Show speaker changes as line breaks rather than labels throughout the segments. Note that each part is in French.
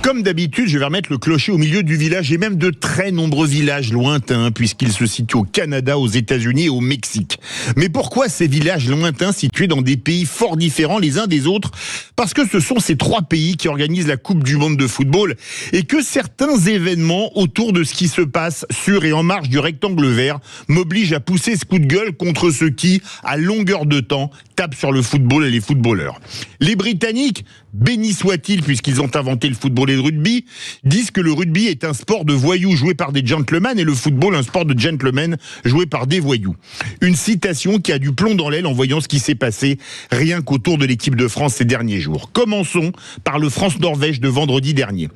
Comme d'habitude, je vais remettre le clocher au milieu du village et même de très nombreux villages lointains puisqu'ils se situent au Canada, aux États-Unis et au Mexique. Mais pourquoi ces villages lointains situés dans des pays fort différents les uns des autres? Parce que ce sont ces trois pays qui organisent la Coupe du Monde de football et que certains événements autour de ce qui se passe sur et en marge du rectangle vert m'obligent à pousser ce coup de gueule contre ceux qui, à longueur de temps, tapent sur le football et les footballeurs. Les Britanniques, bénis soient-ils puisqu'ils ont inventé le football et le rugby, disent que le rugby est un sport de voyous joué par des gentlemen et le football un sport de gentlemen joué par des voyous. Une citation qui a du plomb dans l'aile en voyant ce qui s'est passé rien qu'autour de l'équipe de France ces derniers jours. Commençons par le France-Norvège de vendredi dernier.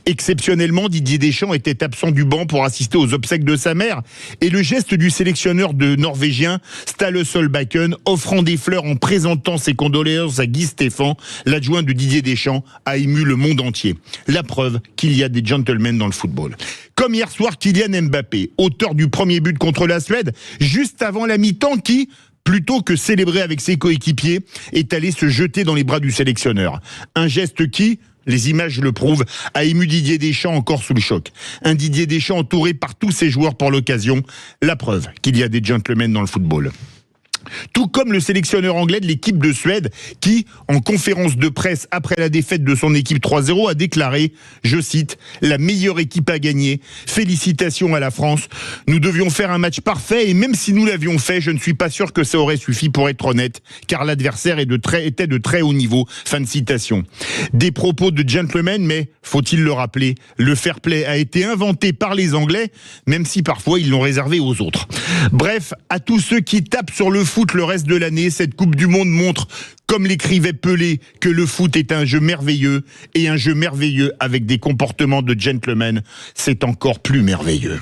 Exceptionnellement, Didier Deschamps était absent du banc pour assister aux obsèques de sa mère et le geste du sélectionneur de norvégien Ståle Solbakken offrant des fleurs en présentant ses condoléances à Guy Stéphane, l'adjoint de Didier Deschamps, a ému le monde entier. La preuve qu'il y a des gentlemen dans le football. Comme hier soir, Kylian Mbappé, auteur du premier but contre la Suède, juste avant la mi-temps qui, plutôt que célébrer avec ses coéquipiers, est allé se jeter dans les bras du sélectionneur. Un geste qui, les images le prouvent, a ému Didier Deschamps encore sous le choc. Un Didier Deschamps entouré par tous ses joueurs pour l'occasion. La preuve qu'il y a des gentlemen dans le football. Tout comme le sélectionneur anglais de l'équipe de Suède qui, en conférence de presse après la défaite de son équipe 3-0, a déclaré, je cite, « La meilleure équipe à gagner. Félicitations à la France. Nous devions faire un match parfait et même si nous l'avions fait, je ne suis pas sûr que ça aurait suffi pour être honnête, car l'adversaire était de très haut niveau. » Fin de citation. Des propos de gentleman, mais, faut-il le rappeler, le fair play a été inventé par les Anglais, même si parfois ils l'ont réservé aux autres. Bref, à tous ceux qui tapent sur le foot le reste de l'année, cette Coupe du Monde montre, comme l'écrivait Pelé, que le foot est un jeu merveilleux, et un jeu merveilleux avec des comportements de gentlemen, c'est encore plus merveilleux.